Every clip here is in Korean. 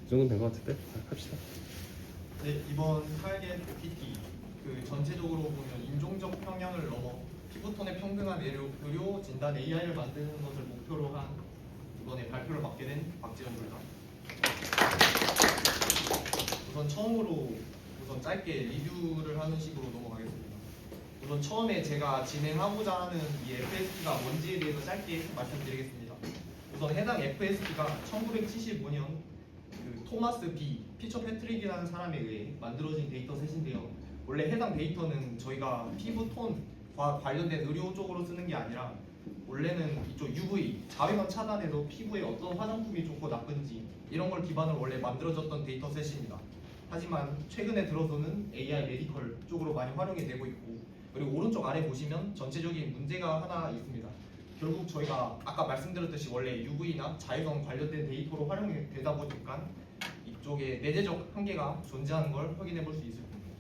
이 정도 된 것 같은데? 자, 합시다. 네, 이번 타겟 OPT 전체적으로 보면 인종적 평양을 넘어 피부톤의 평등한 의료 진단 AI를 만드는 것을 목표로 한 이번에 발표를 맡게 된 박지현입니다. 우선 처음으로 짧게 리뷰를 하는 식으로 넘어가겠습니다. 우선 처음에 제가 진행하고자 하는 이 FSP가 뭔지에 대해서 짧게 말씀드리겠습니다. 우선 해당 FSP가 1975년 토마스 B. 피처 패트릭이라는 사람에 의해 만들어진 데이터셋인데요. 원래 해당 데이터는 저희가 피부톤과 관련된 의료 쪽으로 쓰는 게 아니라 원래는 이쪽 UV, 자외선 차단해서 피부에 어떤 화장품이 좋고 나쁜지 이런 걸 기반으로 원래 만들어졌던 데이터셋입니다. 하지만 최근에 들어서는 AI 메디컬 쪽으로 많이 활용이 되고 있고, 그리고 오른쪽 아래 보시면 전체적인 문제가 하나 있습니다. 결국 저희가 아까 말씀드렸듯이 원래 UV나 자외선 관련된 데이터로 활용이 되다 보니까 이쪽에 내재적 한계가 존재하는 걸 확인해 볼 수 있을 겁니다.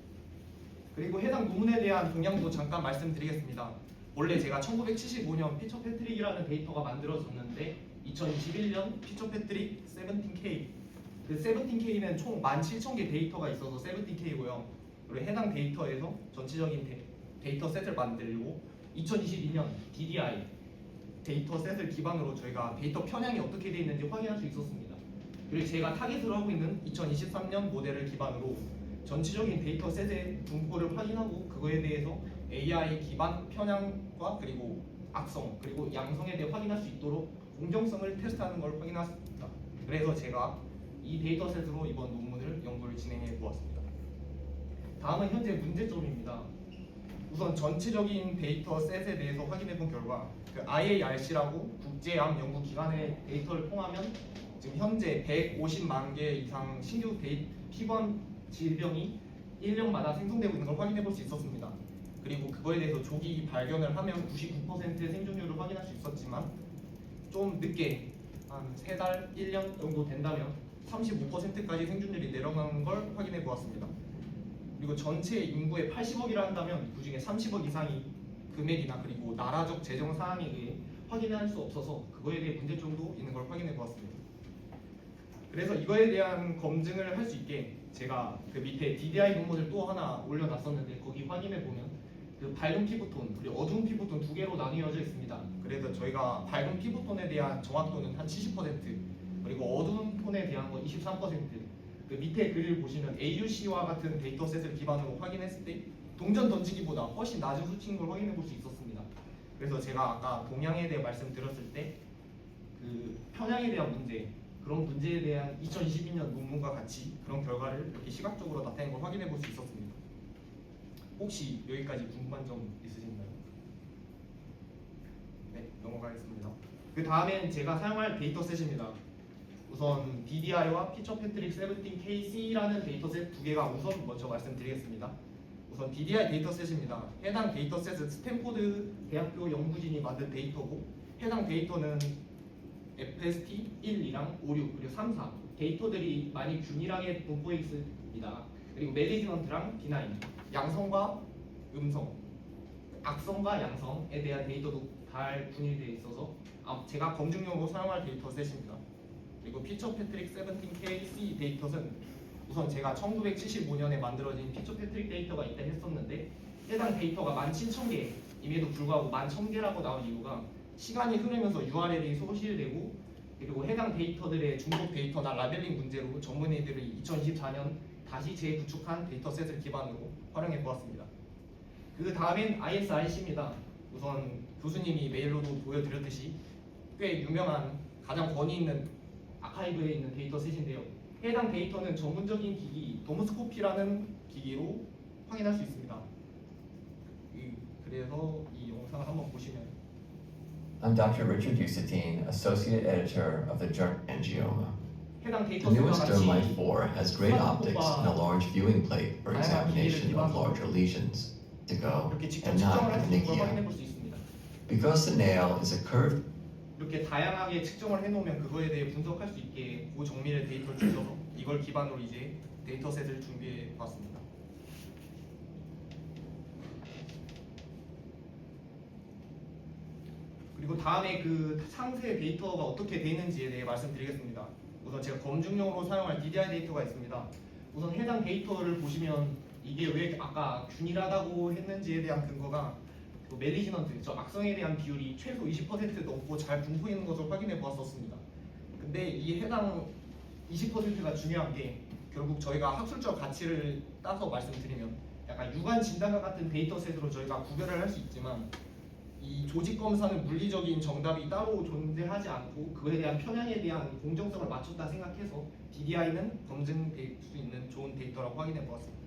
그리고 해당 논문에 대한 동향도 잠깐 말씀드리겠습니다. 원래 제가 1975년 피처 패트릭이라는 데이터가 만들어졌는데 2021년 피처 패트릭 17K, 그 17K는 총 17,000개 데이터가 있어서 17K고요. 그리고 해당 데이터에서 전체적인 데이터셋을 만들고 2022년 DDI 데이터셋을 기반으로 저희가 데이터 편향이 어떻게 되어 있는지 확인할 수 있었습니다. 그리고 제가 타겟으로 하고 있는 2023년 모델을 기반으로 전체적인 데이터셋의 분포를 확인하고 그거에 대해서 AI 기반 편향과 그리고 악성 그리고 양성에 대해 확인할 수 있도록 공정성을 테스트하는 걸 확인했습니다. 그래서 제가 이 데이터셋으로 이번 논문을 연구를 진행해 보았습니다. 다음은 현재 문제점입니다. 우선 전체적인 데이터셋에 대해서 확인해 본 결과 그 IARC라고 국제암 연구기관의 데이터를 통하면 지금 현재 150만 개 이상 신규 피부암 질병이 1년마다 생성되고 있는 걸 확인해 볼 수 있었습니다. 그리고 그거에 대해서 조기 발견을 하면 99%의 생존율을 확인할 수 있었지만 좀 늦게 한 3달, 1년 정도 된다면 35%까지 생존율이 내려가는 걸 확인해 보았습니다. 그리고 전체 인구의 80억이라 한다면 그 중에 30억 이상이 금액이나 그리고 나라적 재정 사항에 의해 확인할 수 없어서 그거에 대해 문제점도 있는 걸 확인해 보았습니다. 그래서 이거에 대한 검증을 할 수 있게 제가 그 밑에 DDI 논문을 또 하나 올려놨었는데 거기 확인해 보면 그 밝은 피부톤 그리고 어두운 피부톤 두 개로 나뉘어져 있습니다. 그래서 저희가 밝은 피부톤에 대한 정확도는 한 70% 그리고 어두운 톤에 대한 건 23%. 그 밑에 글을 보시면 AUC와 같은 데이터셋을 기반으로 확인했을 때 동전 던지기보다 훨씬 낮은 수치인 걸 확인해 볼 수 있었습니다. 그래서 제가 아까 동향에 대해 말씀드렸을 때 그 편향에 대한 문제 그런 문제에 대한 2022년 논문과 같이 그런 결과를 이렇게 시각적으로 나타낸 걸 확인해 볼 수 있었습니다. 혹시 여기까지 궁금한 점 있으신가요? 네, 넘어가겠습니다. 그 다음엔 제가 사용할 데이터셋입니다. 우선 DDI와 피처 패트릭 17KC라는 데이터셋 두 개가 우선 먼저 말씀드리겠습니다. 우선 DDI 데이터셋입니다. 해당 데이터셋은 스탠포드 대학교 연구진이 만든 데이터고 해당 데이터는 FST 1, 2랑 5, 6 그리고 3, 4 데이터들이 많이 균일하게 분포해 있습니다. 그리고 매니지먼트랑 디나인 양성과 음성, 악성과 양성에 대한 데이터도 잘 분일되어 있어서 제가 검증용으로 사용할 데이터셋입니다. 그리고 피처 패트릭 17KC 데이터는 우선 제가 1975년에 만들어진 피처 패트릭 데이터가 있다 했었는데 해당 데이터가 17,000개임에도 불구하고 11,000개라고 나온 이유가 시간이 흐르면서 URL이 소실되고 그리고 해당 데이터들의 중복 데이터나 라벨링 문제로 전문의들이 2024년 다시 재구축한 데이터셋을 기반으로 활용해 보았습니다. 그 다음엔 ISRC입니다. 우선 교수님이 메일로도 보여드렸듯이 꽤 유명한 가장 권위 있는 아카이브에 있는 데이터셋인데요. 해당 데이터는 전문적인 기기 도모스코피라는 기기로 확인할 수 있습니다. 그래서 이 영상을 한번 보시면 I'm Dr. Richard Ucitine, Associate Editor of the journal Angioma. 해당 The 데이터셋과 newest Dermite 같이 4 has great optics and a large viewing plate for examination of larger lesions to go 이렇게 직접 and not 측정을 할 at 수 있는 걸 확인해 Nikia. 볼 수 있습니다. Because the nail is a curved 이렇게 다양하게 측정을 해놓으면 그거에 대해 분석할 수 있게 고정밀의 데이터를 주셔서 이걸 기반으로 이제 데이터셋을 준비해 봤습니다. 그리고 다음에 그 상세 데이터가 어떻게 되어 있는지에 대해 말씀드리겠습니다. 우선 제가 검증용으로 사용할 DDI 데이터가 있습니다. 우선 해당 데이터를 보시면 이게 왜 아까 균일하다고 했는지에 대한 근거가 그 멜리지넌트, 저 악성에 대한 비율이 최소 20% 넘고 잘 분포 있는 것을 확인해 보았었습니다. 근데 이 해당 20%가 중요한 게 결국 저희가 학술적 가치를 따서 말씀드리면 약간 유관 진단과 같은 데이터셋으로 저희가 구별을 할 수 있지만 이 조직 검사는 물리적인 정답이 따로 존재하지 않고 그거에 대한 편향에 대한 공정성을 맞췄다 생각해서 DDI는 검증될 수 있는 좋은 데이터라고 확인해 보았습니다.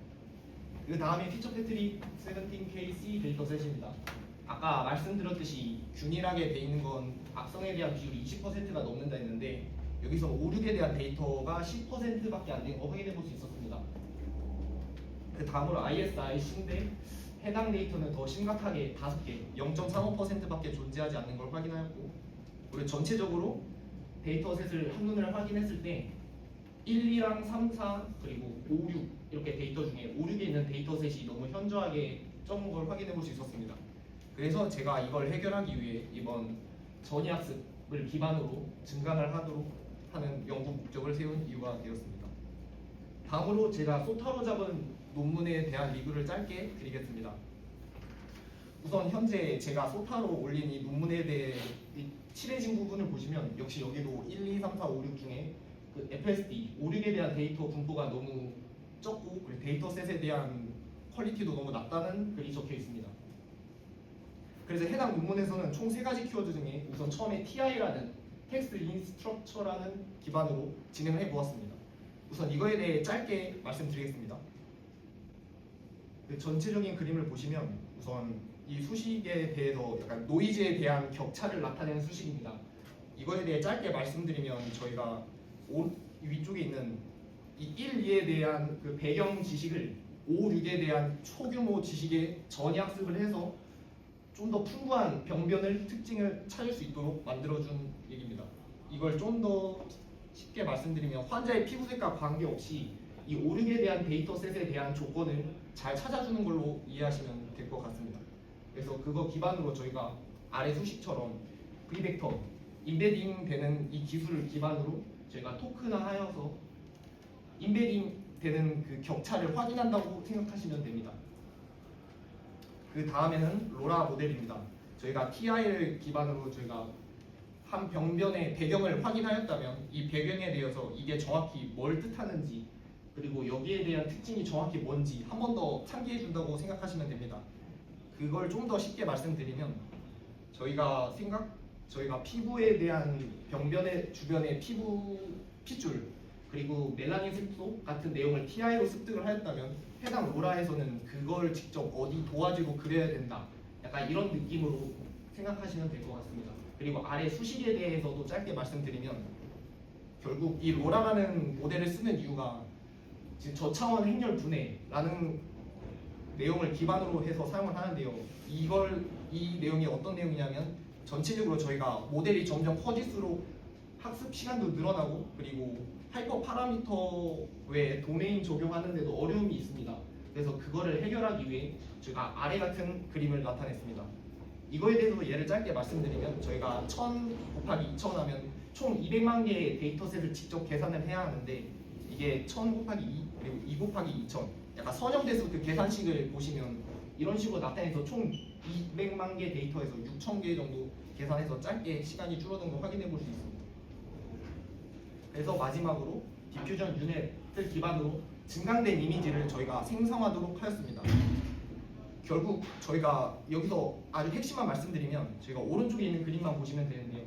그 다음에 피처 패트릭 17KC 데이터셋입니다. 아까 말씀드렸듯이 균일하게 돼 있는 건 악성에 대한 비율이 20%가 넘는다 했는데 여기서 오륙에 대한 데이터가 10%밖에 안 된 거 확인해 볼 수 있었습니다. 그 다음으로 ISIC인데 해당 데이터는 더 심각하게 5개, 0.35%밖에 존재하지 않는 걸 확인하였고 그리고 전체적으로 데이터셋을 한눈을 확인했을 때 1, 2랑 3, 4 그리고 5, 6 이렇게 데이터 중에 5, 6에 있는 데이터셋이 너무 현저하게 적은 걸 확인해 볼 수 있었습니다. 그래서 제가 이걸 해결하기 위해 이번 전이학습을 기반으로 증강을 하도록 하는 연구 목적을 세운 이유가 되었습니다. 다음으로 제가 소타로 잡은 논문에 대한 리뷰를 짧게 드리겠습니다. 우선 현재 제가 소타로 올린 이 논문에 대해 칠해진 부분을 보시면 역시 여기도 1, 2, 3, 4, 5, 6 중에 그 FSD, 5, 6에 대한 데이터 분포가 너무 적고 그리고 데이터셋에 대한 퀄리티도 너무 낮다는 글이 적혀 있습니다. 그래서 해당 논문에서는 총 3가지 키워드 중에 우선 처음에 TI라는 텍스트 인스트럭처라는 기반으로 진행을 해보았습니다. 우선 이거에 대해 짧게 말씀드리겠습니다. 그 전체적인 그림을 보시면 우선 이 수식에 대해서 약간 노이즈에 대한 격차를 나타내는 수식입니다. 이거에 대해 짧게 말씀드리면 저희가 위쪽에 있는 이 1, 2에 대한 그 배경 지식을 5, 6에 대한 초규모 지식에 전이학습을 해서 좀 더 풍부한 병변을 특징을 찾을 수 있도록 만들어준 얘기입니다. 이걸 좀 더 쉽게 말씀드리면 환자의 피부색과 관계없이 이 5, 6에 대한 데이터셋에 대한 조건을 잘 찾아주는 걸로 이해하시면 될 것 같습니다. 그래서 그거 기반으로 저희가 아래 수식처럼 프리벡터, 인베딩 되는 이 기술을 기반으로 저희가 토큰화하여서 인베딩 되는 그 격차를 확인한다고 생각하시면 됩니다. 그 다음에는 로라 모델입니다. 저희가 TI를 기반으로 저희가 한 병변의 배경을 확인하였다면 이 배경에 대해서 이게 정확히 뭘 뜻하는지 그리고 여기에 대한 특징이 정확히 뭔지 한 번 더 상기해 준다고 생각하시면 됩니다. 그걸 좀 더 쉽게 말씀드리면 저희가 피부에 대한 병변의 주변의 핏줄 그리고 멜라닌 색소 같은 내용을 TI로 습득을 하였다면 해당 로라에서는 그걸 직접 어디 도화지로 그려야 된다. 약간 이런 느낌으로 생각하시면 될 것 같습니다. 그리고 아래 수식에 대해서도 짧게 말씀드리면 결국 이 로라라는 모델을 쓰는 이유가 지금 저차원 행렬 분해라는 내용을 기반으로 해서 사용을 하는데요. 이 내용이 어떤 내용이냐면 전체적으로 저희가 모델이 점점 커질수록 학습 시간도 늘어나고 그리고 하이퍼 파라미터 외에 도메인 적용하는데도 어려움이 있습니다. 그래서 그거를 해결하기 위해 저희가 아래 같은 그림을 나타냈습니다. 이거에 대해서 예를 짧게 말씀드리면 저희가 1000 곱하기 2000 하면 총 200만 개의 데이터셋을 직접 계산을 해야 하는데 이게 1000 곱하기 2 그리고 2 곱하기 2000 약간 선형돼서 그 계산식을 보시면 이런 식으로 나타내서 총 200만 개 데이터에서 6000개 정도 계산해서 짧게 시간이 줄어든 거 확인해 볼 수 있습니다. 그래서 마지막으로 디퓨전 유닛을 기반으로 증강된 이미지를 저희가 생성하도록 하였습니다. 결국 저희가 여기서 아주 핵심만 말씀드리면 저희가 오른쪽에 있는 그림만 보시면 되는데요.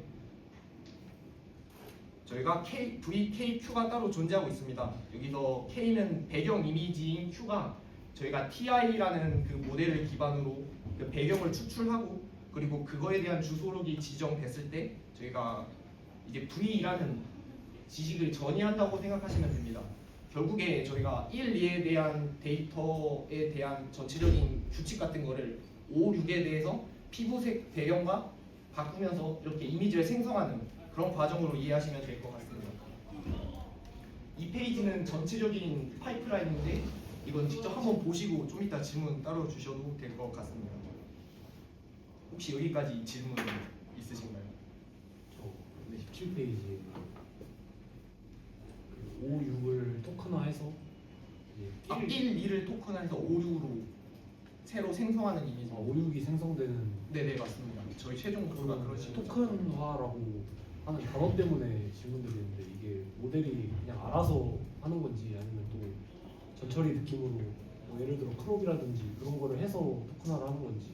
저희가 VKQ가 따로 존재하고 있습니다. 여기서 K는 배경 이미지인 Q가 저희가 TI라는 그 모델을 기반으로 그 배경을 추출하고 그리고 그거에 대한 주소록이 지정됐을 때 저희가 이제 V라는 지식을 전이한다고 생각하시면 됩니다. 결국에 저희가 1, 2에 대한 데이터에 대한 전체적인 규칙 같은 거를 5, 6에 대해서 피부색 배경과 바꾸면서 이렇게 이미지를 생성하는 그런 과정으로 이해하시면 될 것 같습니다. 이 페이지는 전체적인 파이프라인인데 이건 직접 한번 보시고 좀 이따 질문 따로 주셔도 될 것 같습니다. 혹시 여기까지 질문 있으신가요? 저 17페이지 5, 6을 토큰화해서 이제 1, 2를 토큰해서 5, 6으로 새로 생성하는 이미지. 5, 6이 생성되는 네네 맞습니다. 저희 최종 목표가 그런 식으로. 토큰화라고 하는 단어 때문에 질문들이 있는데 이게 모델이 그냥 알아서 하는 건지 아니면 또 전처리 느낌으로 뭐 예를 들어 크롭이라든지 그런 거를 해서 토큰화를 하는 건지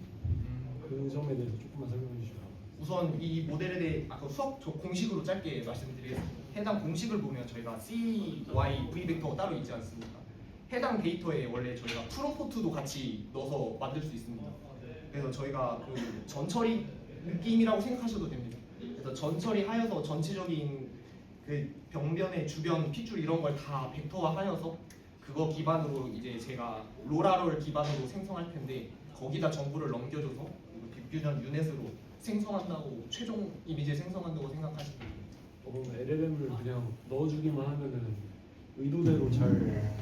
그 점에 대해서 조금만 설명해 주시면. 우선 이 모델에 대해 아까 수학 공식으로 짧게 말씀드리겠습니다. 해당 공식을 보면 저희가 C, Y, V 벡터가 따로 있지 않습니까? 해당 데이터에 원래 저희가 프롬포트도 같이 넣어서 만들 수 있습니다. 그래서 저희가 그 전처리 느낌이라고 생각하셔도 됩니다. 그래서 전처리 하여서 전체적인 그 병변의 주변 핏줄 이런 걸 다 벡터화하여서 그거 기반으로 이제 제가 로라를 기반으로 생성할 텐데 거기다 정보를 넘겨줘서 빅퓨전 유넷으로 생성한다고 최종 이미지를 생성한다고 생각하시면 됩니다. 그럼 LLM을 그냥 넣어주기만 하면은 의도대로 잘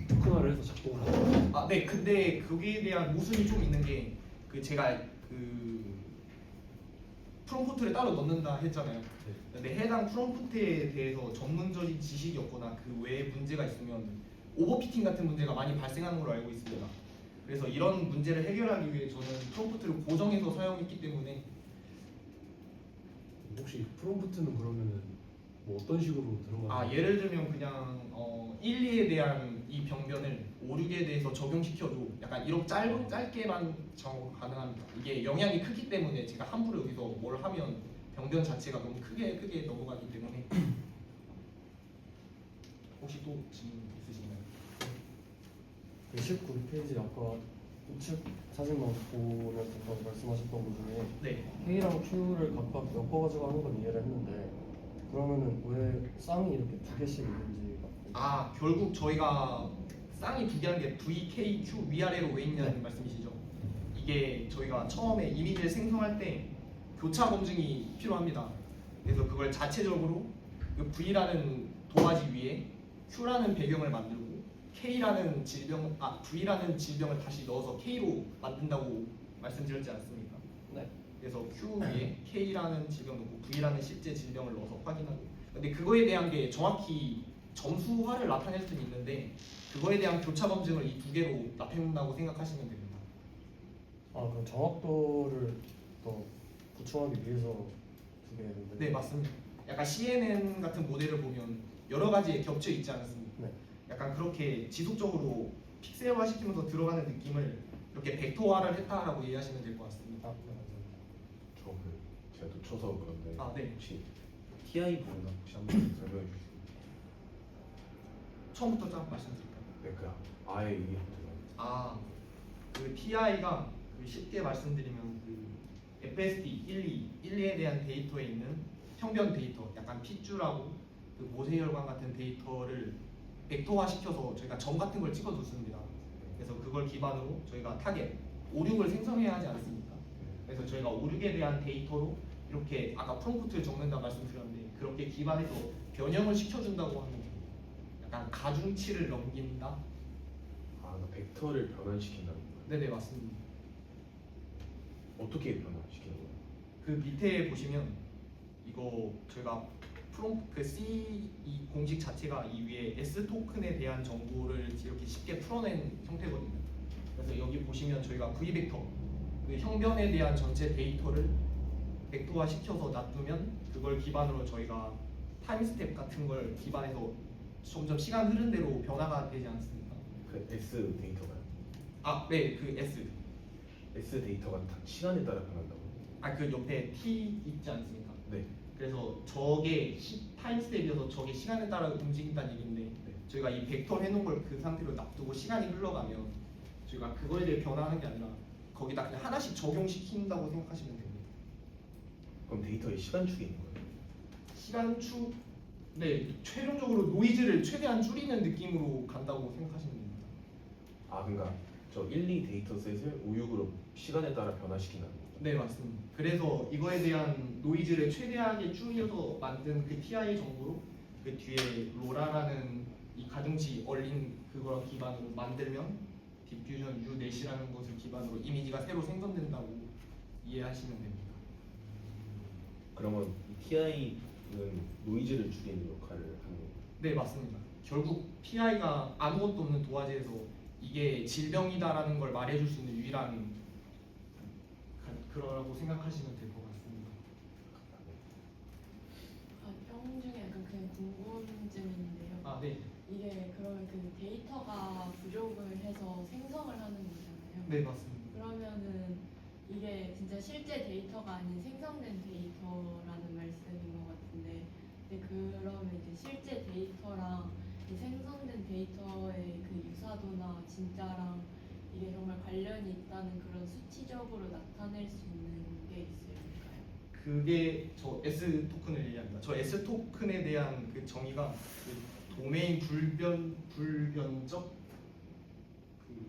토큰화를 해서 작동을 하죠. 아, 네. 근데 거기에 대한 모순이 좀 있는 게 그 제가 그 프롬프트를 따로 넣는다 했잖아요. 근데 해당 프롬프트에 대해서 전문적인 지식이 없거나 그 외에 문제가 있으면 오버피팅 같은 문제가 많이 발생하는 걸로 알고 있습니다. 그래서 이런 문제를 해결하기 위해 저는 프롬프트를 고정해서 사용했기 때문에. 혹시 프롬프트는 그러면은 뭐 어떤 식으로 들어가는? 아, 예를 들면 그냥 1, 2에 대한 이 병변을 5, 6에 대해서 적용시켜도 약간 이렇게 짧게만 적용 가능합니다. 이게 영향이 크기 때문에 제가 함부로 여기서 뭘 하면 병변 자체가 너무 크게 넘어가기 때문에. 혹시 또 질문 있으신가요? 그 19페이지 아까 우측 사진만 보면 된다고 말씀하셨던 것 중에 네. K랑 Q를 각각 엮어가지고 하는 건 이해를 했는데 그러면은 왜 쌍이 이렇게 두 개씩 있는지가 아, 결국 저희가 쌍이 두 개 하는 게 V, K, Q 위아래로 왜 있냐는 네. 말씀이시죠? 이게 저희가 처음에 이미지를 생성할 때 교차 검증이 필요합니다. 그래서 그걸 자체적으로 그 V라는 도화지 위에 Q라는 배경을 만들고 V라는 질병을 다시 넣어서 K로 만든다고 말씀드렸지 않습니까? 네. 그래서 Q 위에 K라는 질병 넣고 V라는 실제 질병을 넣어서 확인하고. 근데 그거에 대한 게 정확히 점수화를 나타낼 수는 있는데 그거에 대한 교차 검증을 이 두 개로 나타낸다고 생각하시면 됩니다. 아 그럼 정확도를 더 보충하기 위해서 두 개를 네, 맞습니다. 약간 CNN 같은 모델을 보면 여러 가지에 겹쳐 있지 않습니까? 네. 약간 그렇게 지속적으로 픽셀화 시키면서 들어가는 느낌을 이렇게 벡터화를 했다라고 이해하시면 될 것 같습니다. 아, 네, 맞아요. 저그 제가 놓쳐서 그런데 아, 네. 혹시 TI 부분 혹시 한번 설명해 주시겠어요? 처음부터 쫙 말씀드릴까요? 네, 그 아예 이해 못해요. 아, 그 TI가 쉽게 말씀드리면 그 FSD 1, 2에 대한 데이터에 있는 형변 데이터, 약간 핏줄하고 그 모세혈관 같은 데이터를 벡터화 시켜서 저희가 점 같은 걸 찍어줬습니다. 그래서 그걸 기반으로 저희가 타겟 5, 6을 생성해야 하지 않습니까? 그래서 저희가 5, 6에 대한 데이터로 이렇게 아까 프롬프트를 적는다 말씀드렸는데 그렇게 기반해서 변형을 시켜준다고 하는 겁니다. 약간 가중치를 넘긴다? 아, 그 벡터를 변환시킨다는 거예요? 네네 맞습니다. 어떻게 변환시키는 거예요? 그 밑에 보시면 이거 저희가 그 C 이 공식 자체가 이 위에 S 토큰에 대한 정보를 이렇게 쉽게 풀어낸 형태거든요. 그래서 여기 보시면 저희가 V 벡터 그 형변에 대한 전체 데이터를 벡터화 시켜서 놔두면 그걸 기반으로 저희가 타임 스텝 같은 걸 기반해서 점점 시간 흐른 대로 변화가 되지 않습니까? 그 S 데이터가요? 아, 네, 그 S. S 데이터가 다 시간에 따라 변한다고요? 아, 그 옆에 T 있지 않습니까? 네. 그래서 저게 타임 스텝이어서 저게 시간에 따라 움직인다는 얘기인데 저희가 이 벡터 해놓은 걸 그 상태로 놔두고 시간이 흘러가면 저희가 그거에 대해 변화하는 게 아니라 거기다 그냥 하나씩 적용시킨다고 생각하시면 됩니다. 그럼 데이터에 시간축이 있는 거예요? 시간축, 네, 최종적으로 노이즈를 최대한 줄이는 느낌으로 간다고 생각하시면 됩니다. 아, 그러니까 저 1, 2 데이터셋을 5, 6으로 시간에 따라 변화시킨다는 거죠? 네, 맞습니다. 그래서 이거에 대한 노이즈를 최대하게 줄여서 만든 그 TI 정보로 그 뒤에 로라라는 이 가중치 얼린 그걸 기반으로 만들면 디퓨전 U-넷이라는 것을 기반으로 이미지가 새로 생성된다고 이해하시면 됩니다. 그러면 이 TI는 노이즈를 줄이는 역할을 하는 거예요? 네, 맞습니다. 결국 PI가 아무것도 없는 도화지에서 이게 질병이다라는 걸 말해줄 수 있는 유일한 그러라고 생각하시면 될 것 같습니다. 형 중에 약간 그냥 궁금증인데요. 아, 네. 이게 그러면 그 데이터가 부족을 해서 생성을 하는 거잖아요. 네, 맞습니다. 그러면은 이게 진짜 실제 데이터가 아닌 생성된 데이터라는 말씀인 것 같은데, 근데 그러면 이제 실제 데이터랑 이 생성된 데이터의 그 유사도나 진짜랑 이게 정말 관련이 있다는 그런 수치적으로 나타낼 수 있는 게 있을까요? 그게 저 S 토큰을 얘기합니다. 저 S 토큰에 대한 그 정의가 그 도메인 불변적 그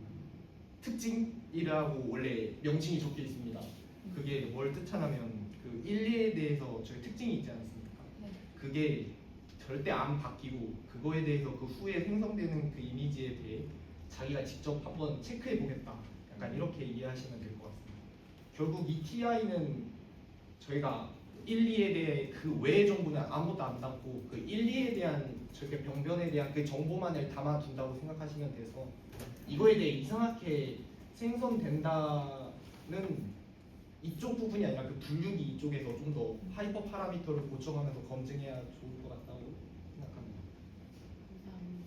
특징이라고 원래 명칭이 적혀 있습니다. 그게 뭘 뜻하냐면 그 1, 2에 대해서 저희 특징이 있지 않습니까? 네. 그게 절대 안 바뀌고 그거에 대해서 그 후에 생성되는 그 이미지에 대해 자기가 직접 한번 체크해 보겠다. 약간 이렇게 이해하시면 될 것 같습니다. 결국 이 TI는 저희가 1, 2에 대해 그 외의 정보는 아무것도 안 담고 그 1, 2에 대한 저렇게 병변에 대한 그 정보만을 담아둔다고 생각하시면 돼서 이거에 대해 이상하게 생성된다는 이쪽 부분이 아니라 그 분류기 이쪽에서 좀 더 하이퍼 파라미터를 고정하면서 검증해야 좋을 것 같다고 생각합니다. 감사합니다.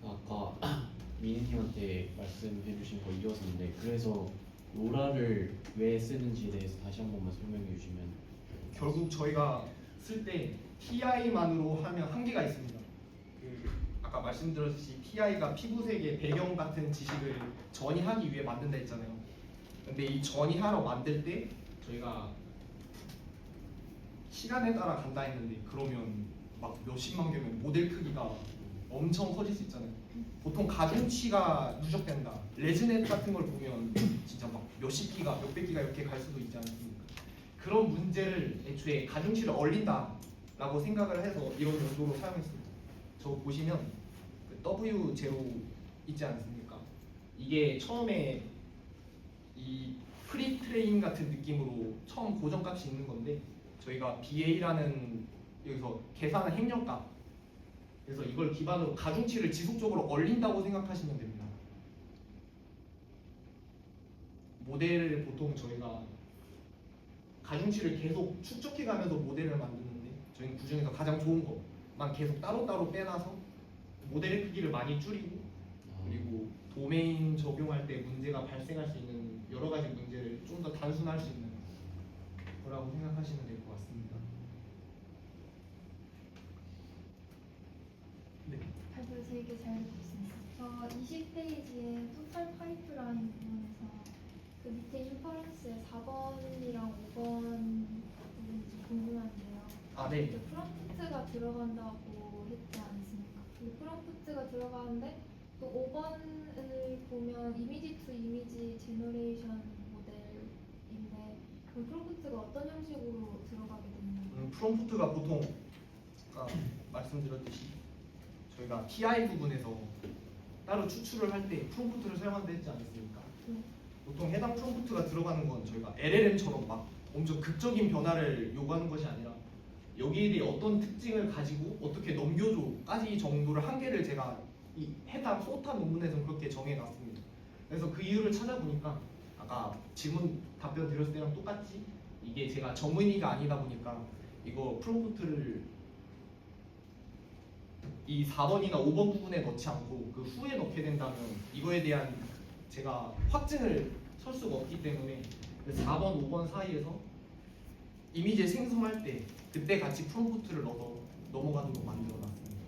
아까 미니님한테 말씀해 주신 거 이어서인데 그래서 로라를 왜 쓰는지에 대해서 다시 한 번만 설명해 주시면. 결국 저희가 쓸 때 TI만으로 하면 한계가 있습니다. 그 아까 말씀드렸듯이 TI가 피부색의 배경 같은 지식을 전이하기 위해 만든다 했잖아요. 근데 이 전이하러 만들 때 저희가 시간에 따라 간다 했는데 그러면 막 몇십만 개면 모델 크기가 엄청 커질 수 있잖아요. 보통 가중치가 누적된다. 레즈넷 같은 걸 보면 진짜 막 몇십 기가, 몇백 기가 이렇게 갈 수도 있지 않습니까? 그런 문제를 애초에 가중치를 얼린다라고 생각을 해서 이런 용도로 사용했습니다. 저 보시면 그 W0 있지 않습니까? 이게 처음에 이 프리트레인 같은 느낌으로 처음 고정값이 있는 건데 저희가 BA라는 여기서 계산한 행렬값 그래서 이걸 기반으로 가중치를 지속적으로 얼린다고 생각하시면 됩니다. 모델을 보통 저희가 가중치를 계속 축적해가면서 모델을 만드는데 저희는 그 중에서 가장 좋은 것만 계속 따로따로 빼놔서 모델의 크기를 많이 줄이고 그리고 도메인 적용할 때 문제가 발생할 수 있는 여러 가지 문제를 좀 더 단순할 수 있는 거라고 생각하시면 될 것 같습니다. 네. 답을 되게 잘 듣습니다. 저 20페이지의 토탈 파이프라인 부분에서 그 밑에 인퍼런스의 4번이랑 5번 부분이 좀 궁금한데요. 아, 네. 그 프롬프트가 들어간다고 했지 않습니까? 그 프롬프트가 들어가는데 또 5번을 보면 이미지 투 이미지 제너레이션 모델인데 그 프롬프트가 어떤 형식으로 들어가게 되나요? 프롬프트가 보통 아까 말씀드렸듯이 저희가 TI 부분에서 따로 추출을 할 때 프롬프트를 사용한다 했지 않습니까? 네. 보통 해당 프롬프트가 들어가는 건 저희가 LLM처럼 막 엄청 극적인 변화를 요구하는 것이 아니라 여기에 대해 어떤 특징을 가지고 어떻게 넘겨줘까지 정도를 한계를 제가 이 해당 소타 논문에서 그렇게 정해놨습니다. 그래서 그 이유를 찾아보니까 아까 질문 답변 드렸을 때랑 똑같이 이게 제가 전문의가 아니다 보니까 이거 프롬프트를 이 4번이나 5번 부분에 넣지 않고 그 후에 넣게 된다면 이거에 대한 제가 확증을 설 수가 없기 때문에 그 4번, 5번 사이에서 이미지를 생성할 때 그때 같이 프롬프트를 넣어서 넘어가도록 만들어놨습니다.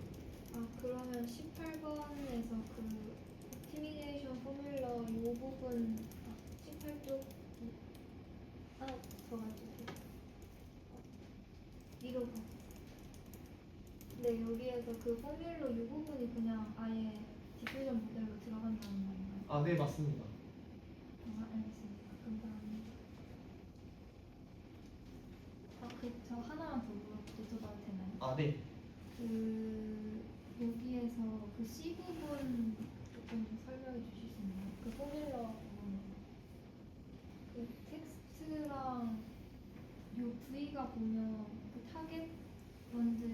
아 그러면 18번에서 그 옵티미제이션 포뮬러 이 부분 18쪽 하나 더 가주세요. 위로 가. 네 여기에서 그 포뮬러 이 부분이 그냥 아예 디퓨전 모델로 들어간다는 건가요? 아, 네, 맞습니다. 아 알겠습니다. 감사합니다. 저 하나만 더 여쭤봐도 되나요? 아, 네. 그 여기에서 그 C 부분 조금 설명해 주실 수 있나요? 그 포뮬러 부분 그 텍스트랑 요 V가 보면 그 타겟 먼저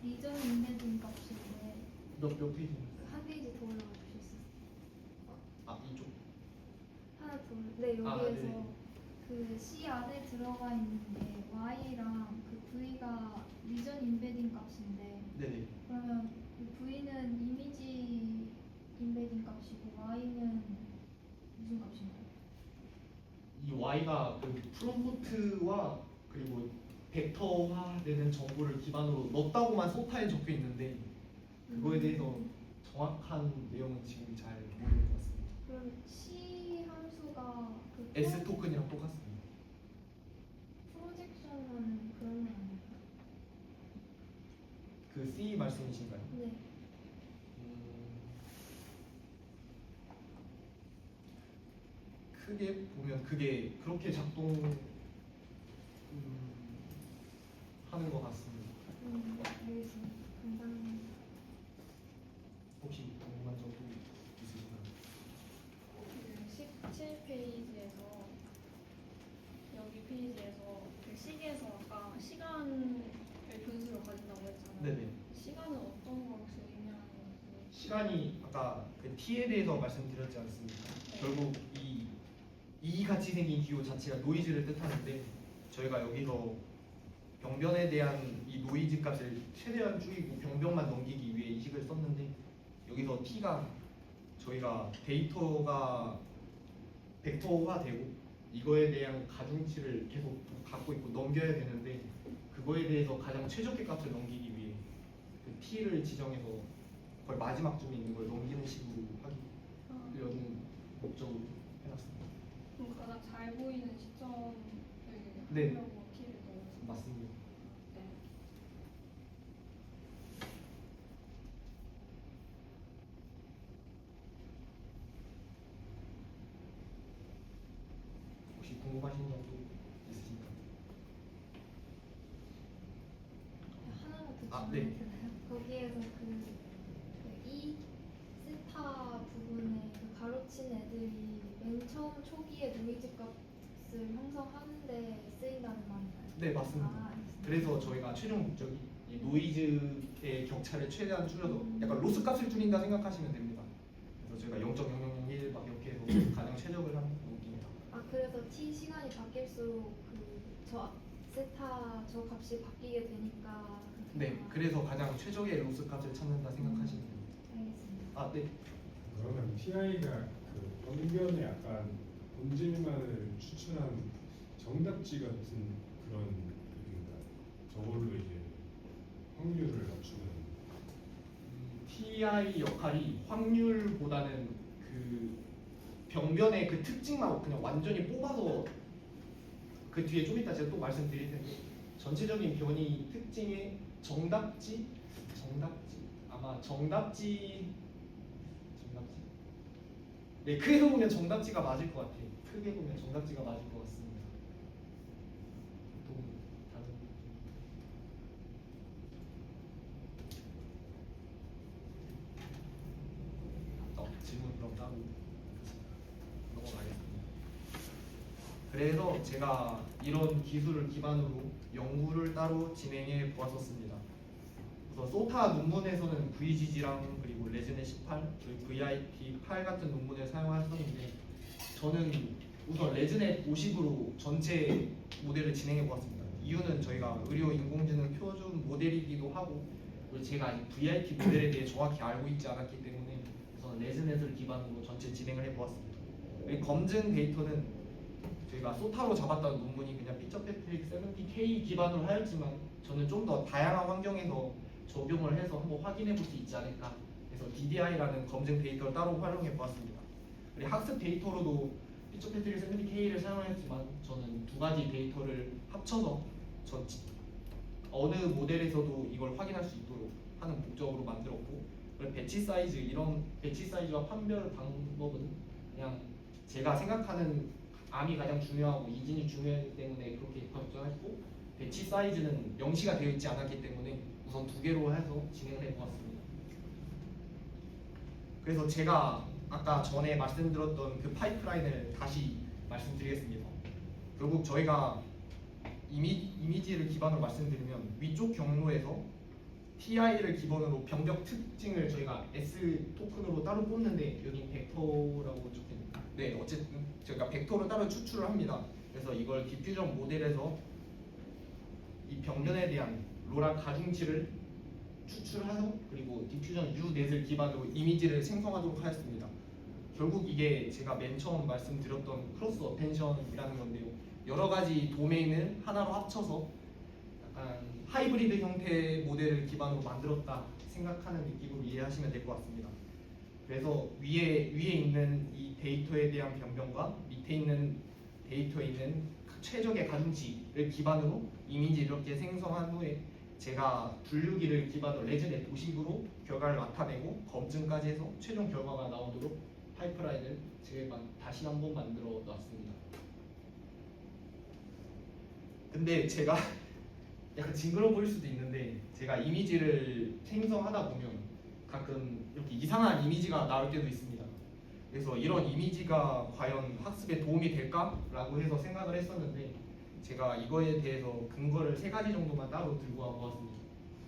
리전 인베딩 값인데 몇 페이지? 한 페이지 더 올라가 주실 수 있어요? 아 이쪽. 하나 더. 네, 아, 여기에서 네. 그 C 안에 들어가 있는 게 Y랑 그 V가 리전 인베딩 값인데 네네. 그러면 그 V는 이미지 인베딩 값이고 Y는 무슨 값인가요? 이 Y가 그 프롬프트와 그리고 벡터화되는 정보를 기반으로 넣었다고만 소타에 적혀 있는데 그거에 대해서 정확한 내용은 지금 잘 모르는 것 같습니다. 그럼 C 함수가 그 S 토큰이랑 똑같습니다. 프로젝션은 그런 거 아닌가요? 그 C 말씀이신가요? 네. 크게 보면 그게 그렇게 작동 하는 것 같습니다. 알겠습니다. 감사합니다. 혹시 궁금한 점도 있으신가요? 17페이지에서 여기 페이지에서 그 식에서 아까 시간을 분수로 가진다고 했잖아요. 네네. 시간은 어떤 걸 혹시 의미하는 건지. 시간이 아까 그 t에 대해서 말씀드렸지 않습니까? 네. 결국 이 같이 생긴 기호 자체가 노이즈를 뜻하는데 저희가 여기서 병변에 대한 이 노이즈 값을 최대한 줄이고 병변만 넘기기 위해 이 식을 썼는데 여기서 t가 저희가 데이터가 벡터화되고 이거에 대한 가중치를 계속 갖고 있고 넘겨야 되는데 그거에 대해서 가장 최적의 값을 넘기기 위해 그 t를 지정해서 거의 마지막쯤에 있는 걸 넘기는 식으로 하려는 목적으로 해놨습니다. 그럼 가장 잘 보이는 시점을 네. 하려고 T를 넣었어요. 맞습니다. 네. 혹시 궁금하신 점도 있으신가요? 하나만 더 아, 질문해도 네. 되나요? 거기에서 이 세타 부분에 그 가로친 애들이 맨 처음 초기에 노이즈 값을 형성하는데 쓰인다는 말인가요? 네, 맞습니다. 알겠습니다. 그래서 저희가 최종 목적이 이 노이즈의 격차를 최대한 줄여서 약간 로스 값을 줄인다 생각하시면 됩니다. 그래서 저희가 0.0001 막 이렇게 해서 가장 최적을 하는 느낌입니다. 아, 그래서 t 시간이 바뀔수록 저 세타 저 값이 바뀌게 되니까 네, 그래서 가장 최적의 로스 값을 찾는다 생각하시면 됩니다. 알겠습니다. 아, 네. 그러면 TI가 그 변변에 약간 본질만을 추출한 정답지 같은 그런 느낌인가? 저걸로 이제 확률을 맞추는. TI 역할이 확률보다는 그 병변의 그 특징만 그냥 완전히 뽑아서 그 뒤에 좀 이따 제가 또 말씀드릴 텐데 전체적인 변이 특징의 정답지 네, 크게 보면 정답지가 맞을 것 같아요. 크게 보면 정답지가 맞을 것 같습니다. 보통 다른 질문 그럼 따로 넘어가겠습니다. 그래서 제가 이런 기술을 기반으로 연구를 따로 진행해 보았었습니다. 그래서 소타 논문에서는 VGG랑 그리고 레즈넷 18, 그리고 VIT 8 같은 논문을 사용했었는데 저는 우선 레즈넷 50으로 전체 모델을 진행해 보았습니다. 이유는 저희가 의료 인공지능 표준 모델이기도 하고 그리고 제가 아직 VIT 모델에 대해 정확히 알고 있지 않았기 때문에 우선 레즈넷을 기반으로 전체 진행을 해 보았습니다. 검증 데이터는 저희가 소타로 잡았던 논문이 그냥 피처패트릭 70K 기반으로 하였지만 저는 좀 더 다양한 환경에서 적용을 해서 한번 확인해 볼 수 있지 않을까 그래서 DDI라는 검증 데이터를 따로 활용해 보았습니다. 그리고 학습 데이터로도 피처패트릭 70K를 사용했지만 저는 두 가지 데이터를 합쳐서 어느 모델에서도 이걸 확인할 수 있도록 하는 목적으로 만들었고 그리고 배치 사이즈 이런 배치 사이즈와 판별 방법은 그냥 제가 생각하는 암이 가장 중요하고 이진이 중요하기 때문에 그렇게 결정했고 배치 사이즈는 명시가 되어 있지 않았기 때문에 우선 두 개로 해서 진행을 해보았습니다. 그래서 제가 아까 전에 말씀드렸던 그 파이프라인을 다시 말씀드리겠습니다. 결국 저희가 이미지를 기반으로 말씀드리면 위쪽 경로에서 TI를 기본으로 병력 특징을 저희가 S 토큰으로 따로 뽑는데 여기 벡터라고 적혀있는 네 어쨌든 저희가 벡터로 따로 추출을 합니다. 그래서 이걸 디퓨전 모델에서 이 병면에 대한 로라 가중치를 추출해서 그리고 디퓨전 U-넷을 기반으로 이미지를 생성하도록 하였습니다. 결국 이게 제가 맨 처음 말씀드렸던 크로스 어텐션이라는 건데요. 여러 가지 도메인을 하나로 합쳐서 약간 하이브리드 형태의 모델을 기반으로 만들었다 생각하는 느낌으로 이해하시면 될 것 같습니다. 그래서 위에 있는 이 데이터에 대한 변경과 밑에 있는 데이터에 있는 최적의 가중치를 기반으로 이미지 이렇게 생성한 후에 제가 분류기를 기반으로 레즈넷 도식으로 결과를 나타내고 검증까지 해서 최종 결과가 나오도록 파이프라인을 제가 다시 한번 만들어 놨습니다. 근데 제가 약간 징그러워 보일 수도 있는데 제가 이미지를 생성하다 보면 가끔 이렇게 이상한 이미지가 나올 때도 있습니다. 그래서 이런 이미지가 과연 학습에 도움이 될까라고 해서 생각을 했었는데 제가 이거에 대해서 근거를 3가지 정도만 따로 들고 와보았습니다.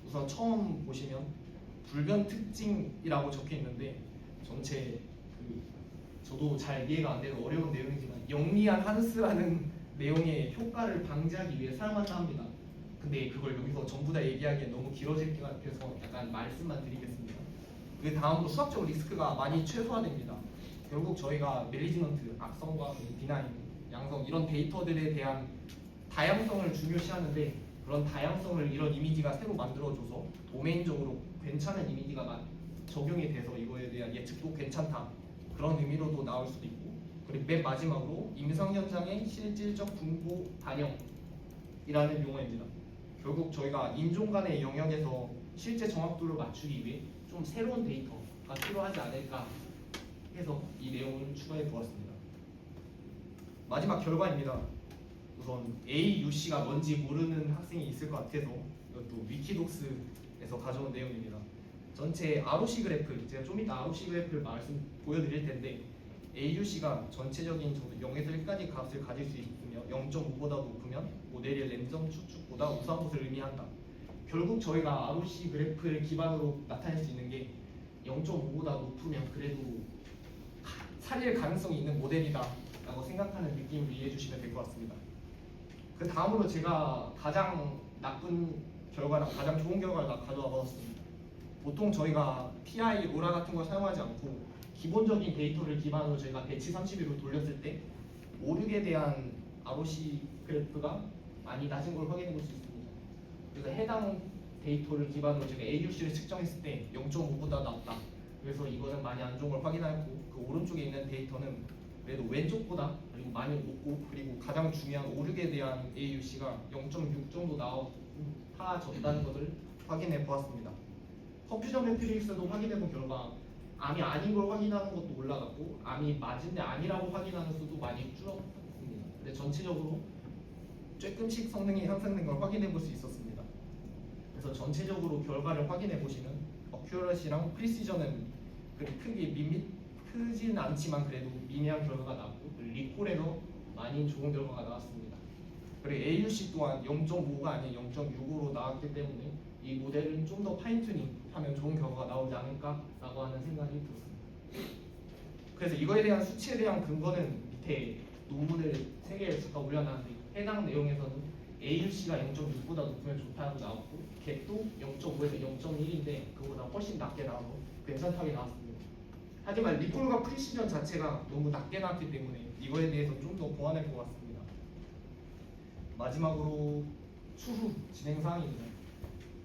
우선 처음 보시면 불변 특징이라고 적혀 있는데 전체 저도 잘 이해가 안 되는 어려운 내용이지만 영리한 한스라는 내용의 효과를 방지하기 위해 사용한다 합니다. 근데 그걸 여기서 전부 다 얘기하기엔 너무 길어질 것 같아서 약간 말씀만 드리겠습니다. 그 다음으로 수학적 리스크가 많이 최소화됩니다. 결국 저희가 멜리지먼트, 악성과 비나인, 양성 이런 데이터들에 대한 다양성을 중요시하는데 그런 다양성을 이런 이미지가 새로 만들어줘서 도메인적으로 괜찮은 이미지가 적용이 돼서 이거에 대한 예측도 괜찮다 그런 의미로도 나올 수도 있고 그리고 맨 마지막으로 임상 현장의 실질적 분포 반영이라는 용어입니다. 결국 저희가 인종 간의 영역에서 실제 정확도를 맞추기 위해 좀 새로운 데이터가 필요하지 않을까 해서 이 내용을 추가해 보았습니다. 마지막 결과입니다. 우선 AUC가 뭔지 모르는 학생이 있을 것 같아서 이것도 위키독스에서 가져온 내용입니다. 전체 ROC 그래프, 제가 좀 이따 ROC 그래프를 보여드릴 텐데 AUC가 전체적인 0에서 1까지 값을 가질 수 있으며 0.5보다 높으면 모델의 랜덤 추측보다 우수한 것을 의미한다. 결국 저희가 ROC 그래프를 기반으로 나타낼 수 있는 게 0.5보다 높으면 그래도 살릴 가능성이 있는 모델이다 라고 생각하는 느낌을 이해해 주시면 될 것 같습니다. 그 다음으로 제가 가장 나쁜 결과랑 가장 좋은 결과를 가져와 봤습니다. 보통 저희가 TI, 로라 같은 걸 사용하지 않고 기본적인 데이터를 기반으로 저희가 배치 32로 돌렸을 때 오륙에 대한 ROC 그래프가 많이 낮은 걸 확인해 볼 수 있습니다. 그래서 해당 데이터를 기반으로 제가 AUC를 측정했을 때 0.5보다 낮다. 그래서 이거는 많이 안 좋은 걸 확인하였고 그 오른쪽에 있는 데이터는 그래도 왼쪽보다 그리고 많이 높고 그리고 가장 중요한 오륙에 대한 AUC가 0.6 정도 나아졌다는 것을 확인해 보았습니다. 퍼퓨전 매트릭스도 확인해 본 결과 암이 아닌 걸 확인하는 것도 올라갔고 암이 맞은데 아니라고 확인하는 수도 많이 줄었습니다. 근데 전체적으로 조금씩 성능이 향상된 걸 확인해 볼 수 있었습니다. 그래서 전체적으로 결과를 확인해 보시면 어큐러시랑 프리시전은 그리 크진 않지만 그래도 미미한 결과가 나왔고 리콜에도 많이 좋은 결과가 나왔습니다. 그리고 AUC 또한 0.5가 아닌 0.65로 나왔기 때문에 이 모델은 좀 더 파인튜닝하면 좋은 결과가 나오지 않을까라고 하는 생각이 들었습니다. 그래서 이거에 대한 수치에 대한 근거는 밑에 논문을 3개를 잠깐 올려놨는데 해당 내용에서는 AUC가 0.6보다 높으면 좋다고 나왔고 갭도 0.5에서 0.1인데 그보다 훨씬 낮게 나와서 괜찮다고 나왔습니다. 하지만 리콜과 프리시전 자체가 너무 낮게 나왔기 때문에 이거에 대해서 좀 더 보완할 것 같습니다. 마지막으로 추후 진행 사항입니다.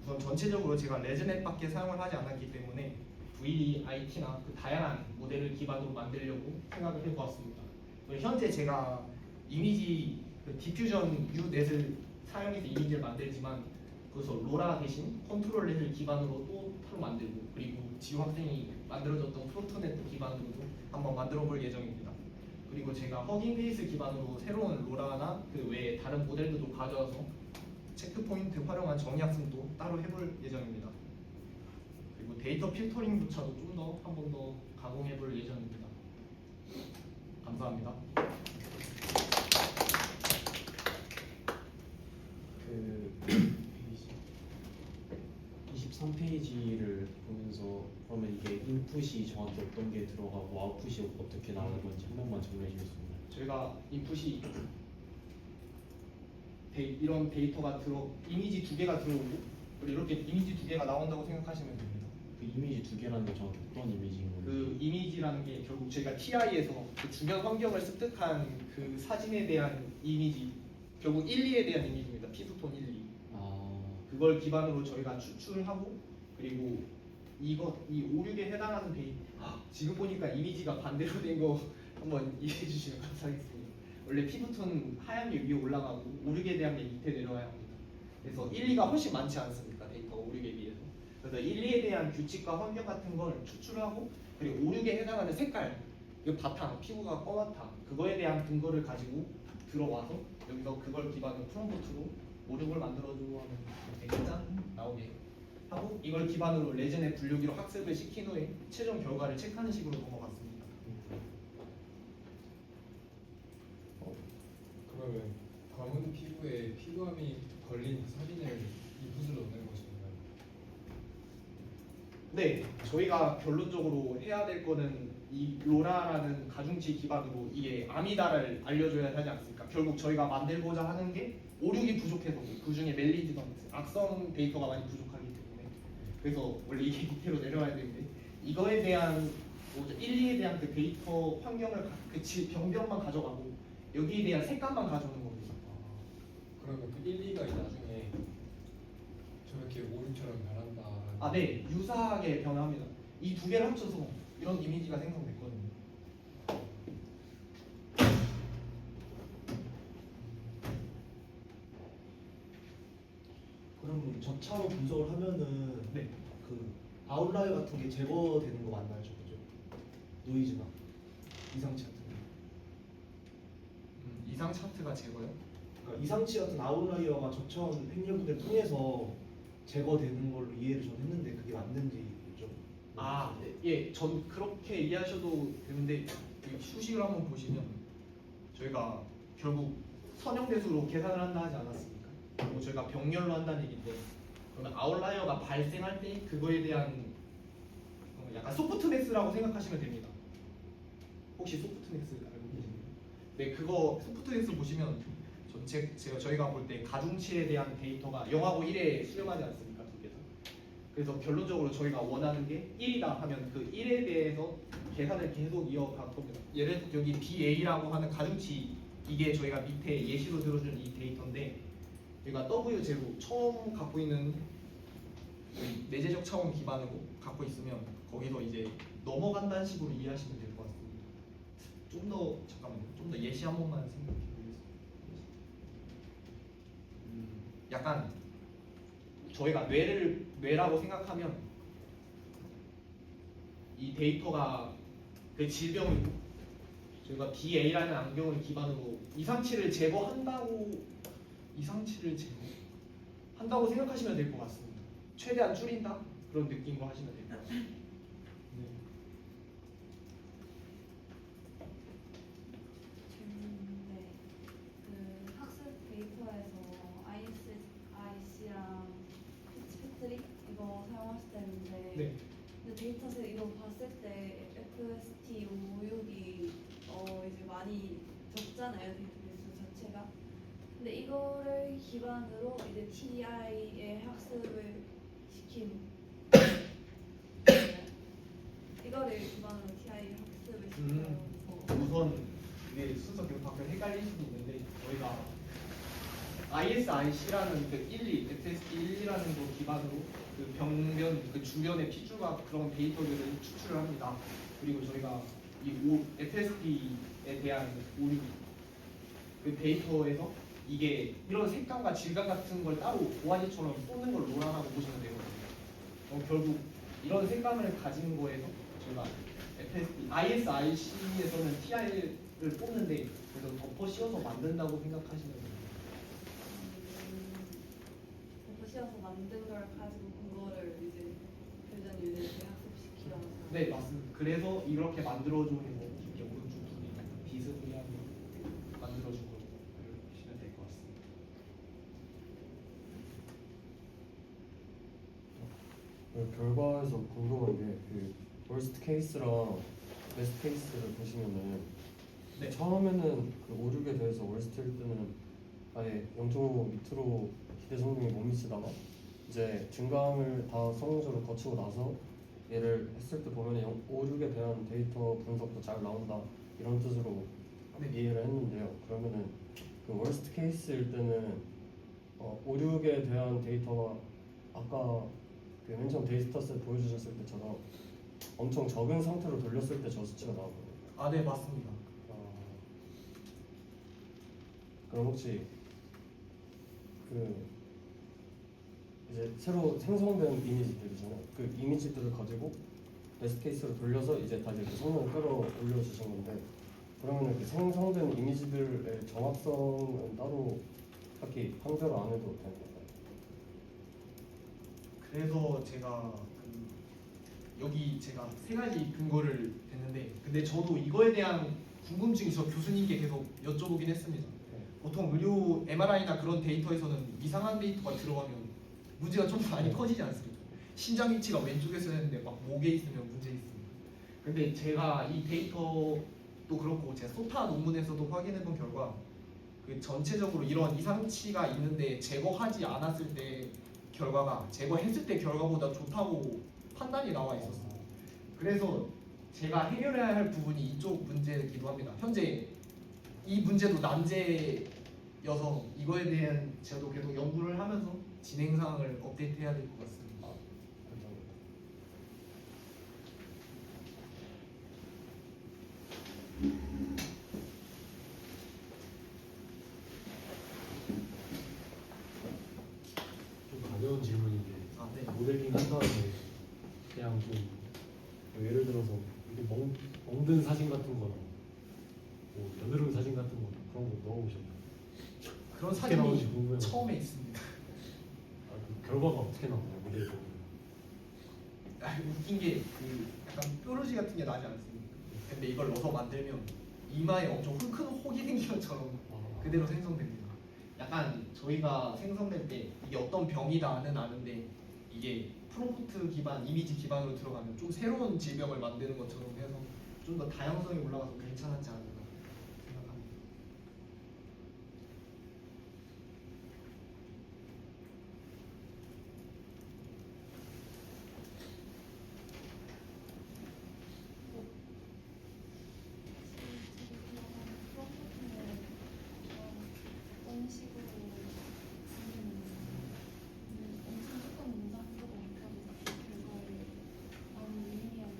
우선 전체적으로 제가 레즈넷밖에 사용을 하지 않았기 때문에 VIT나 그 다양한 모델을 기반으로 만들려고 생각을 해보았습니다. 현재 제가 이미지 디퓨전 U-넷을 사용해서 이미지를 만들지만 그래서 로라 대신 컨트롤 넷을 기반으로 또 따로 만들고 그리고 지우 학생이 만들어줬던 프로토넷 기반으로도 한번 만들어 볼 예정입니다. 그리고 제가 허깅 페이스 기반으로 새로운 로라나 그 외에 다른 모델들도 가져와서 체크포인트 활용한 정의학습도 따로 해볼 예정입니다. 그리고 데이터 필터링조차도 좀 더 한 번 더 가공해 볼 예정입니다. 감사합니다. 3페이지를 보면서 그러면 이게 인풋이 정확히 어떤 게 들어가고 아웃풋이 어떻게 나오는 건지 한 번만 정리해 주실 수 있나요? 저희가 인풋이 이런 데이터가 이미지 두 개가 들어오고 그리고 이렇게 이미지 두 개가 나온다고 생각하시면 됩니다. 그 이미지 두 개라는 게 정확히 어떤 이미지인 건지. 그 이미지라는 게 결국 저희가 TI에서 그 주변 환경을 습득한 그 사진에 대한 이미지, 결국 1, 2에 대한 이미지입니다. 피부톤 1, 2. 아, 그걸 기반으로 저희가 추출을 하고 그리고 이 5, 6에 해당하는 지금 보니까 이미지가 반대로 된 거 한번 이해해 주시면 감사하겠습니다. 원래 피부톤 하얀 게 위에 올라가고 5, 6에 대한 게 밑에 내려와야 합니다. 그래서 1, 2가 훨씬 많지 않습니까? 데이터가 5, 6에 비해서. 그래서 1, 2에 대한 규칙과 환경 같은 걸 추출하고 그리고 5, 6에 해당하는 색깔, 그 바탕, 피부가 검었다. 그거에 대한 근거를 가지고 들어와서 여기서 그걸 기반으로 프롬프트로 5, 6을 만들어주고 하는 이렇게 짠 나오게 하고 이걸 기반으로 레진의 분류기로 학습을 시킨 후에 최종 결과를 체크하는 식으로 넘어갔습니다. 그러면 검은 피부에 피부암이 걸린 사진을 인풋을 넣는 것인가요? 네, 저희가 결론적으로 해야 될 거는 이 로라라는 가중치 기반으로 이게 아미다를 알려줘야 하지 않습니까? 결국 저희가 만들고자 하는 게 5, 6이 부족해서 그 중에 멜리지던트, 악성 데이터가 많이 부족하기 때문에 그래서 원래 이게 밑으로 내려와야 되는데 이거에 대한 1, 2에 대한 그 데이터 환경을 병변만 가져가고 여기에 대한 색감만 가져오는 겁니다. 그러면 그 1, 2가 나중에 저렇게 5, 6처럼 변한다. 아, 네, 유사하게 변합니다. 이 두 개를 합쳐서 이런 이미지가 생성됐거든요. 그럼 저차로 분석을 하면은 네. 그 아웃라이어 같은 게 제거되는 거 맞나요, 그죠? 노이즈나 이상치 같은 거. 이상 차트가 제거요? 그러니까 이상치 같은 아웃라이어가 저차원 행렬들을 통해서 제거되는 걸로 이해를 전 했는데 그게 맞는지 좀. 아, 예, 전 그렇게 이해하셔도 되는데 그 수식을 한번 보시면 저희가 결국 선형대수로 계산을 한다 하지 않았습니까? 그리고 저희가 병렬로 한다는 얘기인데 그러면 아웃라이어가 발생할 때 그거에 대한 약간 소프트넥스라고 생각하시면 됩니다. 혹시 소프트넥스 알고 계신가요? 네, 그거 소프트넥스 보시면 저희가 볼 때 가중치에 대한 데이터가 0하고 1에 수렴하지 않습니까? 두 개 다. 그래서 결론적으로 저희가 원하는 게 1이다 하면 그 1에 대해서 계산을 계속 이어갈 겁니다. 예를 들어 여기 BA라고 하는 가중치 이게 저희가 밑에 예시로 들어준 이 데이터인데 저희가 W0 처음 갖고 있는 내재적 차원 기반으로 갖고 있으면 거기서 이제 넘어간다는 식으로 이해하시면 될 것 같습니다. 좀 더 예시 한 번만 생각해 보겠습니다. 약간 저희가 뇌라고 생각하면 이 데이터가 그 질병이고 저희가 BA라는 안경을 기반으로 이상치를 제거한다고 생각하시면 될 것 같습니다. 최대한 줄인다 그런 느낌으로 하시면 될 것 같습니다. 질문인데 그 학습 데이터에서 ISIC랑 스펙트릭 이거 사용하실 때 했는데 네. 근데 데이터셋 이거 봤을 때 FST 56이 이제 많이 적잖아요 데이터베이스 자체가. 근데 이거를 기반으로 이제 TI의 학습을 시킨 이거를 기반으로 TI 학습을 시켜서 우선 이게 순서 계속 바뀌어 헷갈릴 수도 있는데 저희가 ISIC라는 그 1, 2, FST 1이라는 거 기반으로 그 병변 그 주변의 핏줄과 그런 데이터들을 추출을 합니다. 그리고 저희가 이 FST에 대한 그 데이터에서 이게 이런 색감과 질감 같은 걸 따로 도화지처럼 쏘는 걸 로라라고 보시면 되거든요. 결국 이런 색감을 가진 거에서 저희가 ISIC에서는 TI를 뽑는데 그래서 덮어 씌워서 만든다고 생각하시면 됩니다. 덮어 씌워서 만든 걸 가지고 그거를 이제 교전 유닛에 학습시키면서 네, 맞습니다. 그래서 이렇게 만들어주는 거 이게 오른쪽 둘이 비스무리하게 만들어준 거 보시면 될 것 같습니다. 결과에서 궁금한 게 그 월스트 케이스랑 베스트 케이스를 보시면은 네. 처음에는 그 오륙에 대해서 월스트일 때는 아예 0.5 밑으로 기대 성능이 못 미치다가 이제 증강을 다 성능적으로 거치고 나서 얘를 했을 때 보면 5,6에 대한 데이터 분석도 잘 나온다 이런 뜻으로 이해를 했는데요. 그러면은 그 월스트 케이스일 때는 5,6에 대한 데이터가 아까 그 맨 처음 데이터셋 보여주셨을 때처럼 엄청 적은 상태로 돌렸을 때 저 수치가 나오거든요. 아, 네, 맞습니다. 그럼 혹시 그 이제 새로 생성된 이미지들이잖아요. 그 이미지들을 가지고 베스트 케이스로 돌려서 이제 다시 그 성능을 끌어올려 주신 건데 그러면 그 생성된 이미지들의 정확성은 따로 딱히 판별을 안 해도 되는 건가요? 그래서 제가 여기 제가 세 가지 근거를 댔는데 근데 저도 이거에 대한 궁금증이 저 교수님께 계속 여쭤보긴 했습니다. 보통 의료 MRI나 그런 데이터에서는 이상한 데이터가 들어가면 문제가 좀 많이 커지지 않습니까? 심장 위치가 왼쪽에서 했는데 막 목에 있으면 문제 있습니다. 근데 제가 이 데이터도 그렇고 제가 소타 논문에서도 확인해본 결과 그 전체적으로 이런 이상치가 있는데 제거하지 않았을 때 결과가 제거했을 때 결과보다 좋다고 판단이 나와 있었어요. 그래서 제가 해결해야 할 부분이 이쪽 문제이기도 합니다. 현재 이 문제도 난제여서 이거에 대한 저도 계속 연구를 하면서 진행 상황을 업데이트해야 될 것 같습니다. 감사합니다. 좀 가벼운 질문인데 아, 네. 모델링 한 다음에 그냥 좀 예를 들어서 이렇게 멍든 사진 같은 거나 뭐 여드름 사진 같은 거 그런 거 넣어보셨나요? 그런 어떻게 나오는지 사진이 궁금해요. 처음에 있습니다. 그 결과가 어떻게 나오나요? 모델링. 웃긴 게 그 약간 뾰루지 같은 게 나지 않습니까? 근데 이걸 넣어서 만들면 이마에 엄청 큰 혹이 생긴 것처럼 그대로 생성됩니다. 약간 저희가 생성될 때 이게 어떤 병이다는 아는데 이게 프롬프트 기반, 이미지 기반으로 들어가면 좀 새로운 질병을 만드는 것처럼 해서 좀 더 다양성이 올라가서 괜찮았지 않을까 생각합니다. 어떤 식으로 엄청 조금 문장으로 결과를 너무 유의미한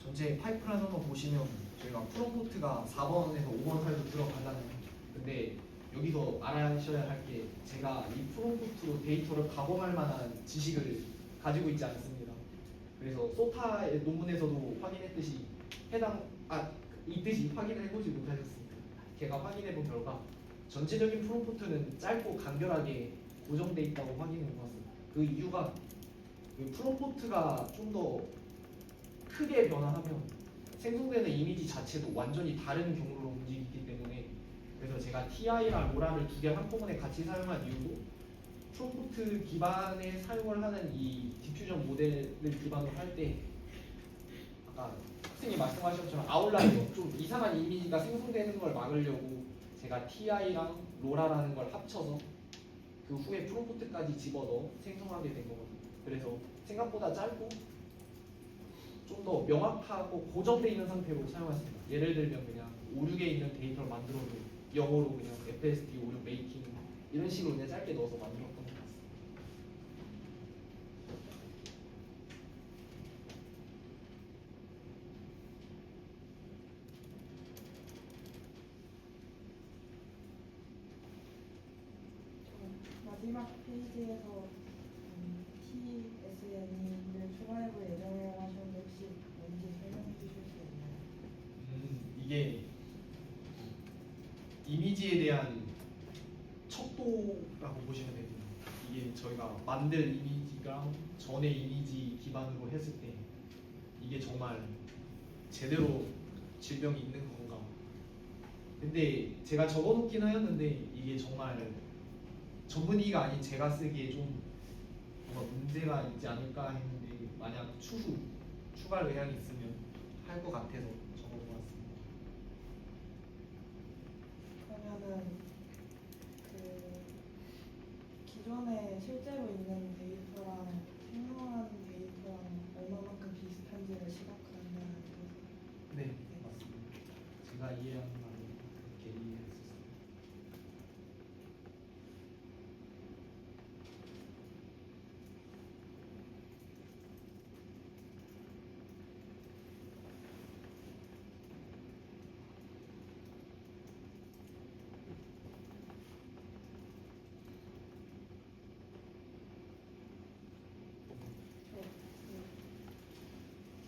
전체 파이프라인 한번 보시면 저희가 프롬프트가 4번에서 5번 사이로 들어가잖아요. 근데 여기서 알아셔야 할 게 제가 이 프롬프트로 데이터를 가공할 만한 지식을 가지고 있지 않습니다. 그래서 소타의 논문에서도 확인했듯이 있듯이 확인을 해보지 못하셨습니다. 제가 확인해본 결과 전체적인 프롬프트는 짧고 간결하게 고정돼 있다고 확인해봤습니다. 그 이유가 그 프롬프트가 좀 더 크게 변화하면 생성되는 이미지 자체도 완전히 다른 경로로 움직이기 때문에 그래서 제가 TI랑 로라를 두 개 한꺼번에 같이 사용한 이유도 프롬프트 기반에 사용을 하는 이 디퓨전 모델을 기반으로 할 때 아까 학생이 말씀하신 것처럼 아웃라이어 좀 이상한 이미지가 생성되는 걸 막으려고 제가 TI랑 로라라는 걸 합쳐서 그 후에 프롬프트까지 집어넣어 생성하게 된 거거든요. 그래서 생각보다 짧고 좀 더 명확하고 고정되어 있는 상태로 사용했습니다. 예를 들면 그냥 5,6에 있는 데이터를 만들어도 영어로 그냥 FSD 5,6 메이킹 이런 식으로 그냥 짧게 넣어서 만들었던 것 같습니다. 마지막 페이지에서 TSN을 추가해볼 예정이라고 하셨는데 혹시 뭔지 설명해 주실 수 있나요? 이게 이미지에 대한 척도라고 보시면 됩니다. 이게 저희가 만들 이미지랑 전의 이미지 기반으로 했을 때 이게 정말 제대로 질병이 있는 건가. 근데 제가 적어놓긴 하였는데 이게 정말 전문의가 아닌 제가 쓰기에 좀 뭔가 문제가 있지 않을까 했는데 만약 추후 추가 의향이 있으면 할 것 같아서 적어보았습니다. 그러면은 그 기존에 실제로 있는 데이터랑 생성한 데이터랑 얼마만큼 비슷한지를 시각화한다는 거죠. 네, 맞습니다. 제가 이해하는 바로 그렇게 이해했었습니다.